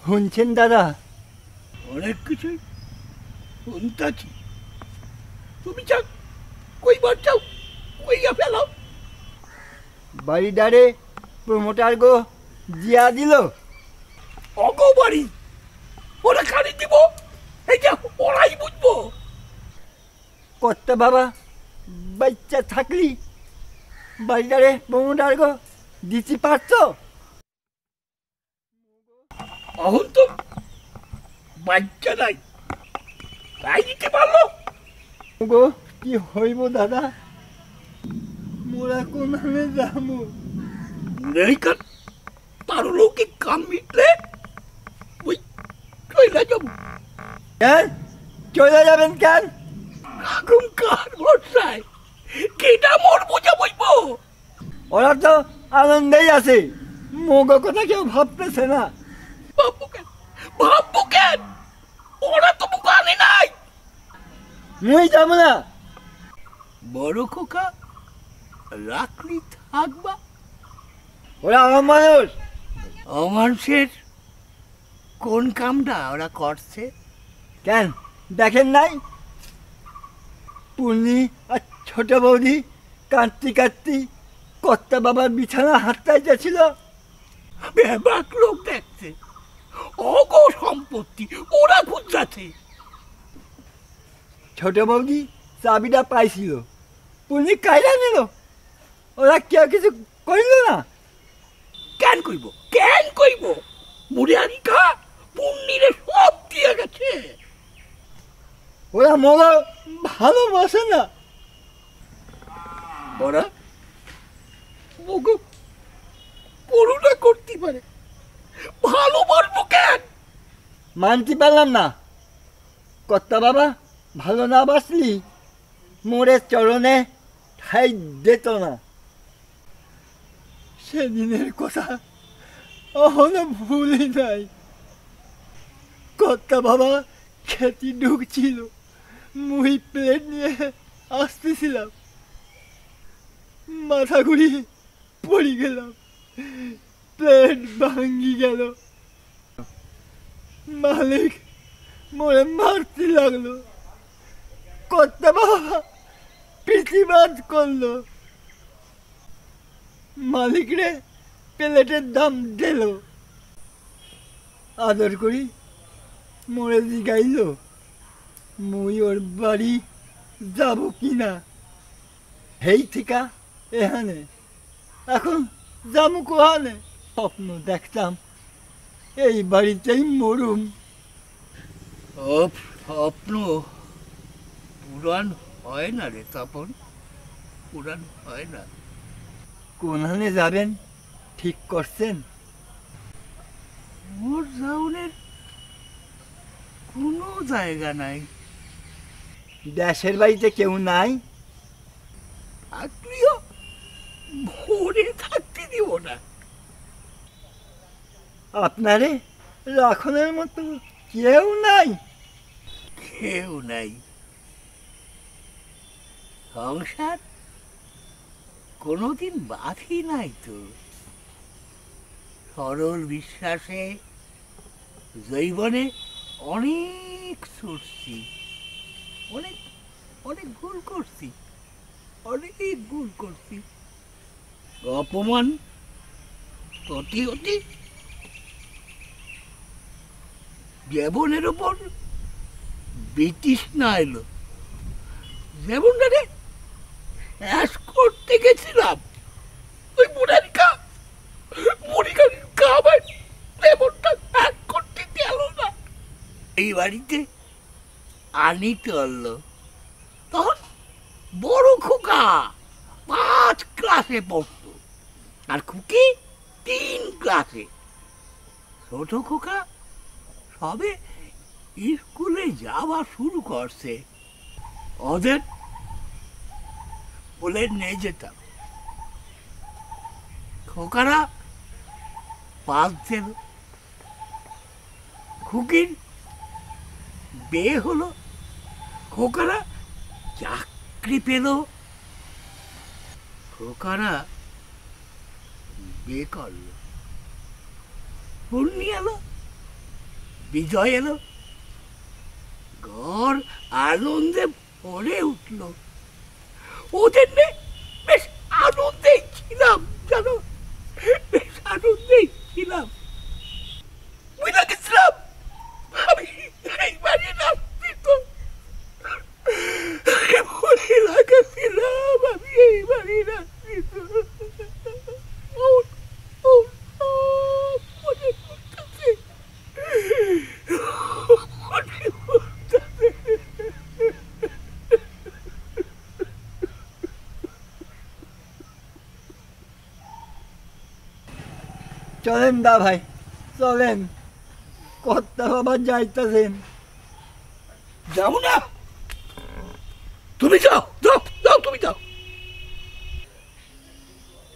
শুনছেন দাদা? অনেক কিছুই শুনতাছি। তুমি যাও, কইবার যাও, কইয়া ফেলাও। বাড়িদারে প্রমোটার গো জিয়া দিল। অগো বাড়ি ওরা খালি দিব, এটা ওরাই বুঝবো। কর্তা বাবা বাচ্চা থাকলি বাড়িদারে প্রমোটার গো দিতে পারতো। এখন তো বাচ্চা নাই, তাই দিতে পারলো। গো কি হইব দাদা, মোরা কোনখানে যাবো? নেই কান পারলৌকিক কাম মিটলে ওই চলে যাব। কেন চলে যাবেন কেন? এখন কার ভরসায় কেটা মোর বোঝা বইব? ওরা তো আনন্দেই আছে, মোগো কথা কেউ ভাবতেছে না। ভাববো কেন, ভাববো কেন? ওরা তো মুখ আনে নাই। মুই যাবো না। বড় খোকা রাখলি থাকবা। ওরা আমার মানুষ। অমানুষের কোন কামটা ওরা করছে? কেন দেখেন নাই পূর্ণি আর ছোট বৌদি কাঁদতি কাঁদতি কর্তা বাবার বিছানা হাতটাইতেছিল। বেবাক লোক দেখছে, অগো সম্পত্তি ওরা খুঁজছে। ছোট বৌদি চাবিটা পাইছিল, পূর্ণি কাইরা নিল, ওরা কেউ কিছু করিল না। কেন কইব, কেন কইব? মুড়িয়ারি খা পুণ্যিরে সব দিয়ে গেছে। ওরা মোগো ভালোবাসে না। ওরা মোগো করুণা করতে পারে, ভালোবাসবো কেন? মানতে পারলাম না, কর্তা বাবা ভালো না বাসলি মোরে চরণে ঠাই দিত না। সেদিনের কথা এখনো ভুলি নাই। কর্তা বাবা খেতে ঢুকছিল, মুই প্লেট নিয়ে আসতেছিলাম, মাথা ঘুরি পড়ে গেলাম, প্লেট ভাঙ্গি গেল। মালিক মোরে মারতে লাগলো, কর্তা বাবা প্রতিবাদ করলো, মালিক রে প্লেটের দাম দিল। আদর করি মোরে জিগাইল মুই ওর বাড়ি যাব কিনা। হেই থিকা এখানে, এখন যাবো কোহানে? স্বপ্ন দেখতাম এই বাড়িতেই মরুম। স্বপ্ন পুরাণ হয় না রে তপন, পুরাণ হয় না। কোনখানে যাবেন ঠিক করছেন? মোর যাওনের কোনো জায়গা নাই। দেশের বাড়িতে কেউ নাই? থাকলেও ভোরে থাকতে দিব না। আপনারে রাখনের মতো কেউ নাই? কেউ নাই। সংসার কোনোদিন বাঁধি নাই তো। সরল বিশ্বাসে জৈবনে অনেক ছুটছি, অনেক অনেক ভুল করছি, অনেক ভুল করছি। অপমান অতি অতি জীবনের ওপর বিতৃষ্ণা এলো। যেমনটারে অ্যাশ করতে গেছিলাম, ওই মুড়িকারির খাবার যেমনটা অ্যাশ করতে গেল না। এই বাড়িতে আনি চললো, তখন বড় খোকা 5 ক্লাসে পড়তো আর খুকি 3 ক্লাসে। ছোট খোকা সবে স্কুলে যাওয়া শুরু করছে। ওদের বলে নিয়ে যেতাম, খোকারা পাস দিল, খুকির বিয়ে হলো, খোকারা চাকরি পেল, খোকারা বিয়ে করলো, পূর্ণি এলো, বিজয় এলো, ঘর আনন্দে ভরে উঠল। ওদের বেশ আনন্দেই ছিলাম, জানো, বেশ আনন্দেই ছিলাম। বুঝলা গেছিলাম আমি এই বাড়ি রাখছি তো, মহিলাকে ছিলাম আমি এই বাড়ি রাখছি তো। মনে পড়তেছে, মনে পড়তেছে। চলেন দা ভাই, চলেন, কর্তা বাবা যাইতেছেন। যাও না, তুমি যাও, যাও যাও, তুমি যাও।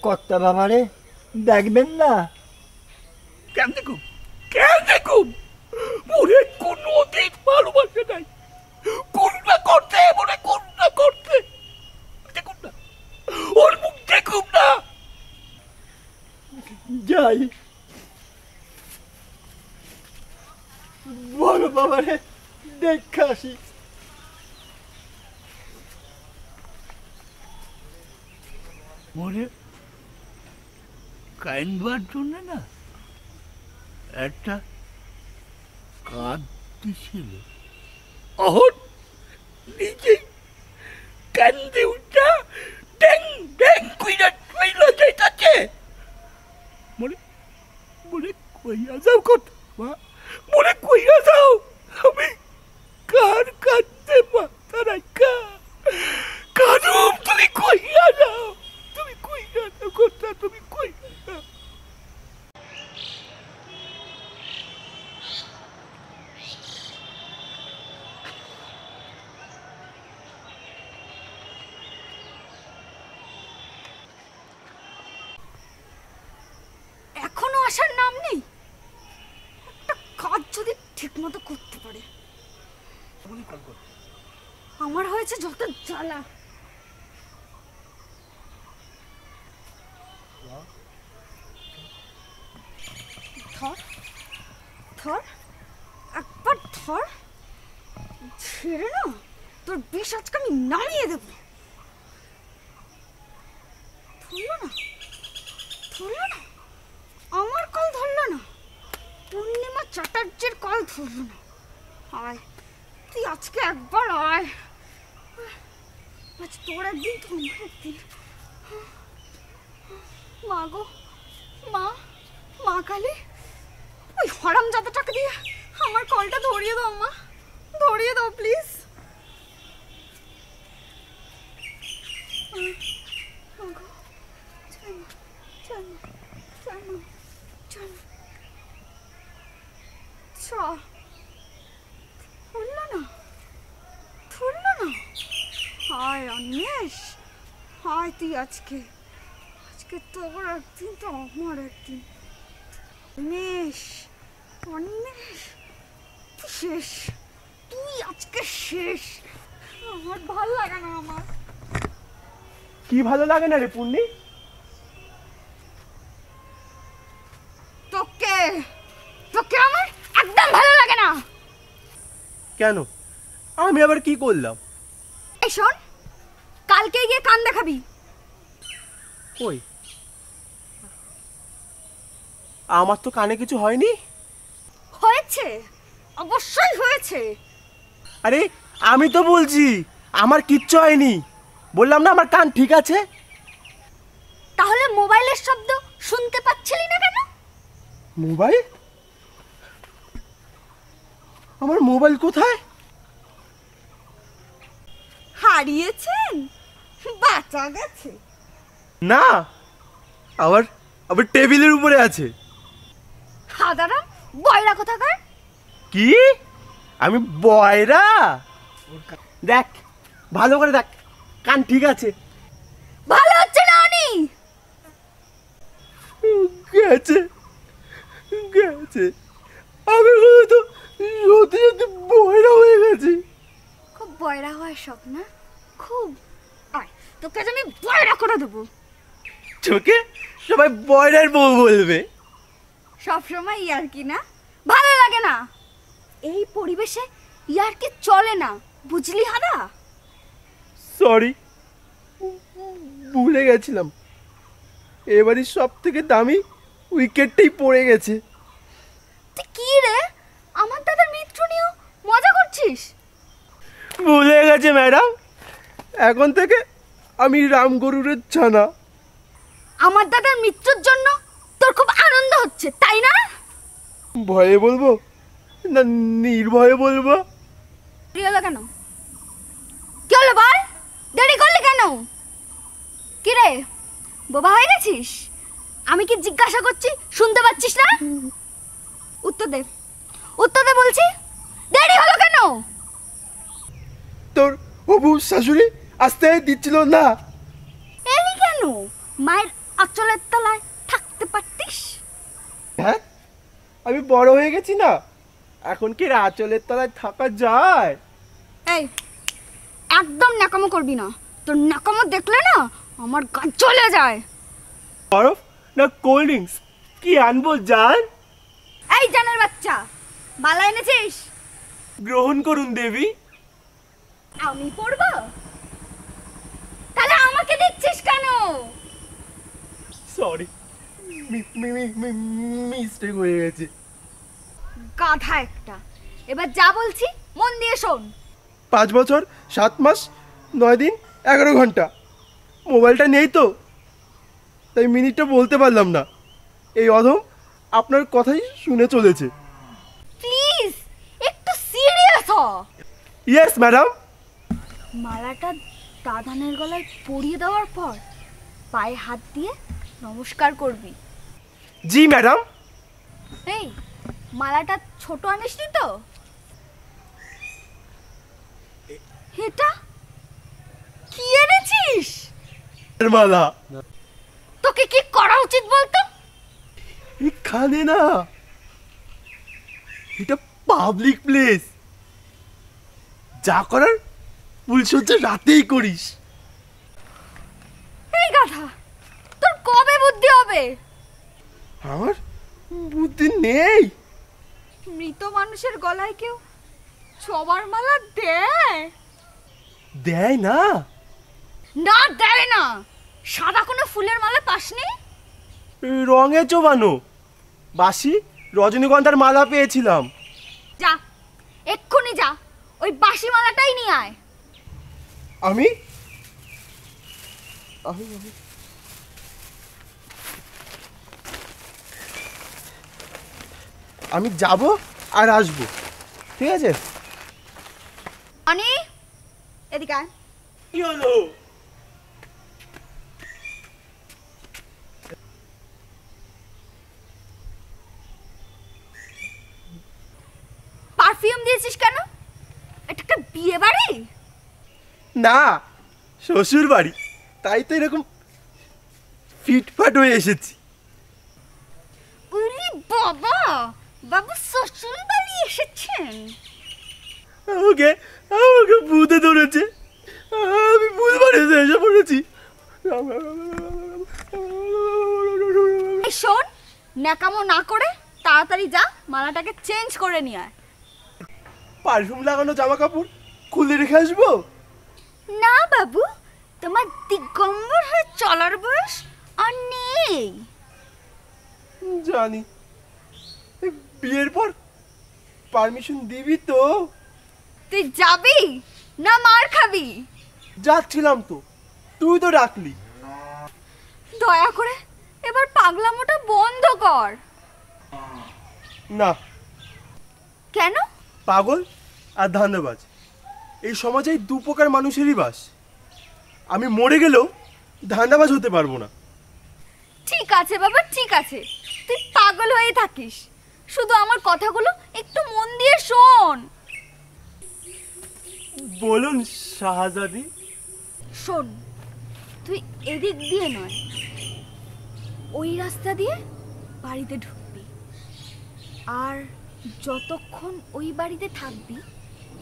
কর্তা বাবারে দেখবেন না? কেন দেখুন, কেন দেখুন? মনে কোনোদিন ভালোবাসে নাই, করুণা করতে, মনে করুণা করতে। দেখুন না, ওর মুখ দেখুন না। যাই, বড় বাবারে দেখে আসি। মনে কাইনবার জন্য না একটা কাঁদ দিছিল, অহন নিজে কান্দে উঠা ড্যাং ড্যাং কইরা কইলা যাইতাছে। মনে মনে কইয়া যাও কথা, মনে কইয়া যাও আমি কার কাঁদতে মাথা রাখা কানুম, তুমি কইয়া যাও, তুমি কইয়া যাও কথা, তুমি কইয়া যাও। এখনো আসার নাম নেই। একটা কাজ যদি ঠিক মতো করতে পারে। আমার হয়েছে যত জ্বালা। ধর ধর, একবার ধর, ছেড়ে না, তোর বিষ আজকে আমি নামিয়ে দেব। ধরলো না, ধরলো না, আমার কল ধরলো না, পূর্ণিমা চ্যাটার্জির কল ধরলো না। আয় তুই আজকে একবার আয়, আজ তোর একদিন তো আমার একদিন। মা গো, মা, মা কালী, ওই হরাম জাদাটাকে দিয়ে আমার কলটা ধরিয়ে দাও মা, ধরিয়ে দাও প্লিজ। ধরলো না, ধরলো না। হায় অন্বেষ, হায় তুই আজকে, আজকে তোর একদিন তো আমার একদিন। অন্বেষ, অন্বেষ, তুই শেষ, তুই আজকে শেষ। আমার ভাল লাগে না। আমার কি ভালো লাগে না রে পুন্নি? তোকে, তোকে আমার একদম ভালো লাগে না। কেন? আমি আবার কি করলাম? এই শোন, কালকে গিয়ে কান দেখাবি। কই, আমার তো কানে কিছু হয়নি। হয়েছে, অবশ্যই হয়েছে। আরে আমি তো বলছি আমার কিচ্ছু হয়নি, বললাম না আমার কান ঠিক আছে। তাহলে মোবাইলের শব্দ শুনতে পাচ্ছিলি না কেন? মোবাইল? আমার মোবাইল কোথায়? হারিয়েছেন? বাঁচা গেছে? না, আবার আবার টেবিলের উপরে আছে। হাদারাম বয়রা কোথাকার। কি? আমি বয়রা? দেখ ভালো করে দেখ, কান ঠিক আছে। ভালো হচ্ছে না অনি। গেছে গেছে, আমি হয়তো সত্যি সত্যি বয়রা হয়ে গেছি। খুব বয়রা হওয়ার শখ না? খুব। আয় তোকে আজ আমি বয়রা করে দেবো। চোখে সবাই বয়রার বউ বলবে। সব সময় আর কি না, ভালো লাগে না। এই পরিবেশে ইয়ার কি চলে না, বুঝলি হাদা? সরি, ভুলে গেছিলাম। এবারই সব থেকে দামি উইকেটটাই পড়ে গেছে। তুই কি রে, আমার দাদার মৃত্যু নিয়েও মজা করছিস? ভুলে গেছে ম্যাডাম, এখন থেকে আমি রামগরুরের ছানা। আমার দাদার মৃত্যুর জন্য তোর খুব আনন্দ হচ্ছে, তাই না? ভয়ে বলবো না নির্ভয়ে বলবো? দেরি হলো কেন? কি হলো বল, দেরি করলি কেন? কি রে, বোবা হয়ে গেছিস? আমি কি জিজ্ঞাসা করছি শুনতে পাচ্ছিস না? উত্তর দে, উত্তর দে বলছি, দেরি হলো কেন? তোর হবু শাশুড়ি আসতে দিচ্ছিল না। এলি কেন? মায়ের আঁচলের তলায় থাকতে পারতিস। হ্যাঁ, আমি বড় হয়ে গেছি না, এখন কি আঁচলের তলায় থাকা যায়? এই, একদম ন্যাকামো করবি না, তোর ন্যাকামো দেখলে না আমার গা জ্বলে যায়। বরফ না কোল্ড ড্রিঙ্কস কি আনবো জান? এই জানের বাচ্চা, মালা এনেছিস? গ্রহণ করুন দেবী। আমি পড়বো? তাহলে আমাকে দিচ্ছিস কেন? সরি, মিস্টেক হয়ে গেছে। গাধা একটা। এবার যা বলছি মন দিয়ে শোন। 5 বছর 7 মাস 9 দিন 11 ঘন্টা মোবাইলটা নেই তো, তাই মিনিটটা বলতে পারলাম না। এই অধম আপনার কথাই শুনে চলেছে। প্লিজ একটু সিরিয়াস হ। Yes madam. মালাটা দাদানের গলায় পরিয়ে দেওয়ার পর পায়ে হাত দিয়ে নমস্কার করবি। জি ম্যাডাম। এই, মালাটা ছোট আনিসনি তো? এটা কি এনেছিস? মালা। তোকে কি করা উচিত বলতো? এখানে না, এটা পাবলিক প্লেস, যা করার পুলিশ হচ্ছে রাতেই করিস। এই গাধা, তোর কবে বুদ্ধি হবে? আমার বুদ্ধি নেই। মৃত মানুষের গলায় কেউ সবার মালা দেয়? দেয় না? না দেয় না। সাদা কোনো ফুলের মালা পাসনি? রঙে চোবানো বাসি রজনীগন্ধার মালা পেয়েছিলাম। যা, এক্ষুনি যা, ওই বাসি মালাটাই নিয়ে আয়। আমি আমি যাব আর আসবো, ঠিক আছে? অনি, এদিকে আয়। কি হলো? পারফিউম দিয়েছিস কেন? এটা একটা বিয়ে বাড়ি? না, শ্বশুর বাড়ি, তাই তো এরকম ফিটফাট হয়ে এসেছি। উরি বাবা, বাবু শ্বশুর বাড়ি এসেছেন? আমাকে আমাকে ভূতে ধরেছে, আমি ভূত বাড়িতে এসে পড়েছি। এই শোন, ন্যাকামো না করে তাড়াতাড়ি যা, মালাটাকে চেঞ্জ করে নিয়ে আয়। পারফিউম লাগানো জামা কাপড় খুলে রেখে আসবো? না বাবু, তোমার দিগম্বর হয়ে চলার বয়স আর নেই। জানি, বিয়ের পর পারমিশন দিবি তো? তুই যাবি না মার খাবি? যাচ্ছিলাম তো, তুই তো ডাকলি। দয়া করে এবার পাগলামোটা বন্ধ কর। না, কেন? পাগল আর ধান্দাবাজ এই সমাজে দু প্রকার মানুষেরই বাস। আমি মরে গেলেও ধান্দাবাজ হতে পারবো না। ঠিক আছে বাবা, ঠিক আছে, তুই পাগল হয়ে থাকিস, শুধু আমার কথাগুলো একটু মন দিয়ে শোন। বলুন শাহজাদি। শোন, তুই এদিক দিয়ে নয়, ওই রাস্তা দিয়ে বাড়িতে ঢুকবি, আর যতক্ষণ ওই বাড়িতে থাকবি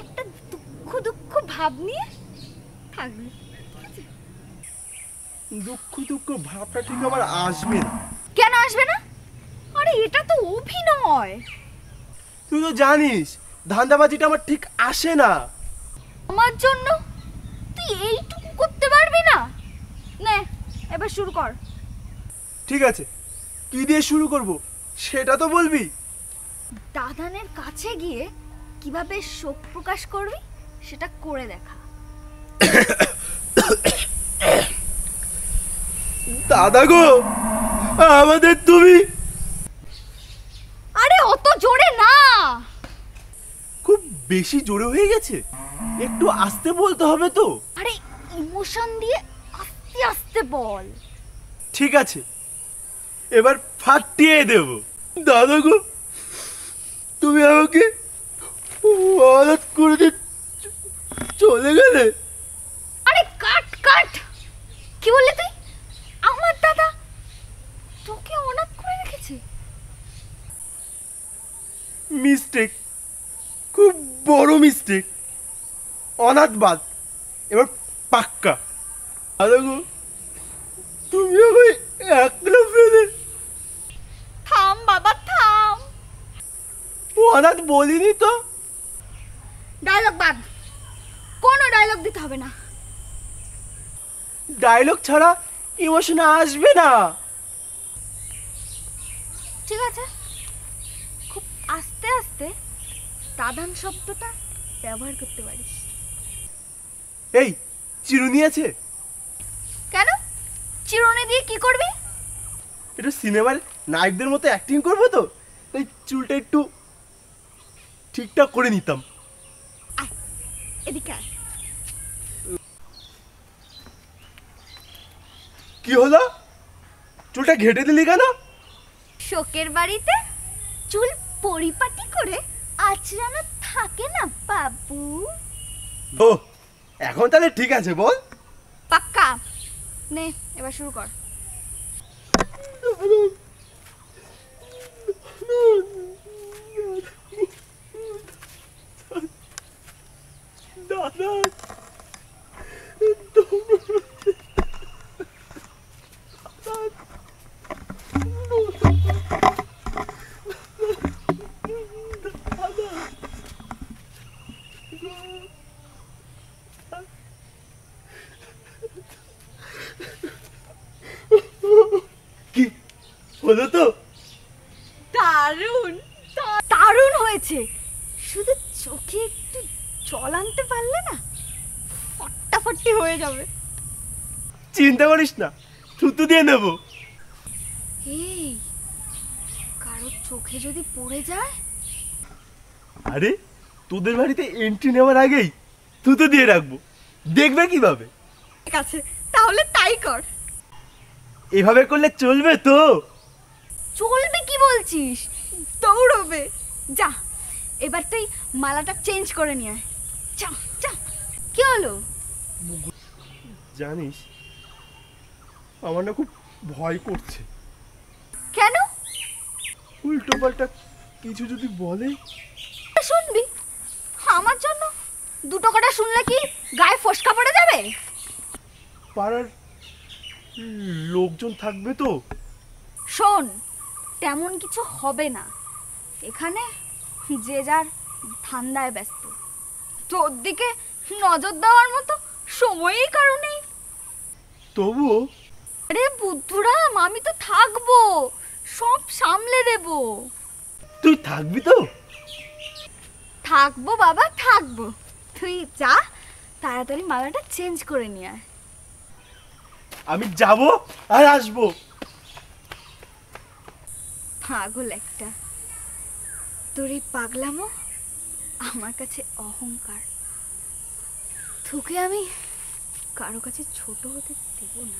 একটা দুঃখ দুঃখ ভাব নিয়ে থাকবি। দুঃখ দুঃখ ভাবটা ঠিক আমার আসবে না। কেন আসবে না? আরে এটা তো অভিনয়। তুই তো জানিস ধান্দাবাজিটা আমার ঠিক আসে না। আমার জন্য তুই এইটুকু করতে পারবি না? নে এবার শুরু কর। ঠিক আছে, কি দিয়ে শুরু করব সেটা তো বলবি। দাদানের কাছে গিয়ে কিভাবে শোক প্রকাশ করবি সেটা করে দেখা। দাদা গো, আমাদের তুমি। আরে অত জোরে না। খুব বেশি জোরে হয়ে গেছে, একটু আস্তে বলতে হবে তো। আরে ইমোশন দিয়ে আস্তে আস্তে বল। ঠিক আছে, এবার ফাটিয়ে দেব। দাদা গো, তুমি আমাকে অনাথ করে দিয়ে চলে গেলে। আরে কাট কাট, কি বললি তুই? আমার দাদা তোকে অনাথ করে রেখেছে? মিস্টেক, খুব বড় মিস্টেক। অনাথ বাদ, এবার পাক্কা। দাদা গো, তুমি আমায় একলা ফেলে। থাম বাবা থাম। অনাথ বলিনি তো। ডায়লগ বাদ, কোনো ডায়লগ দিতে হবে না। ডায়লগ ছাড়া ইমোশন আসবে না। ঠিক আছে, খুব আস্তে আস্তে দাদান শব্দটা ব্যবহার করতে পারিস। এই চিরুনি আছে? কেন? চিরুনি দিয়ে কি করবি? একটু সিনেমার নায়কদের মতো অ্যাক্টিং করবো তো, তাই চুলটা একটু ঠিকঠাক করে নিতাম। আয় এদিকে আয়। কি হলো, চুলটা ঘেটে দিলি কেন? শোকের বাড়িতে চুল পরিপাটি করে আঁচড়ানো থাকে না বাবু। ও, এখন তাহলে ঠিক আছে, বল। পাক্কা। নে এবার শুরু কর। দাদা, কি হলো তো? দারুণ দারুণ হয়েছে। শুধু চোখে একটু জল আনতে পারলে না ফটাফটি হয়ে যাবে। চিন্তা করিস না, থুতু দিয়ে নেবো। এই কারোর চোখে যদি পড়ে যায়? আরে, তোদের বাড়িতে এন্ট্রি নেওয়ার আগেই থুতু দিয়ে রাখবো, দেখবে কিভাবে। ঠিক আছে, তাহলে তাই কর। এভাবে করলে চলবে তো? চলবে কি বলছিস? দৌড়বে। যা এবার তুই মালাটা চেঞ্জ করে নিয়ে আয়। যা যা। কি হলো? জানিস, আমার না খুব ভয় করছে। কেন? উল্টো পাল্টা কিছু যদি বলে। শুনবি? আমার জন্য দুটো কথা শুনলে কি গায়ে ফসকা পড়ে যাবে? পাড়ার লোকজন থাকবে তো। শোন, তেমন কিছু হবে না। এখানে যে যার ধান্দায় ব্যস্ত। তোর দিকে নজর দেওয়ার মতো সময়ই কারো নেই। তবুও আরে বুদ্ধুরাম, আমি তো থাকবো, সব সামলে দেব। তুই থাকবি তো? থাকবো বাবা থাকবো। তুই যা, তাড়াতাড়ি মালাটা চেঞ্জ করে নিয়ে আয়। আমি যাব আর আসবো। পাগল একটা। তোর এই পাগলামো আমার কাছে অহংকার। তোকে আমি কারো কাছে ছোট হতে দেব না।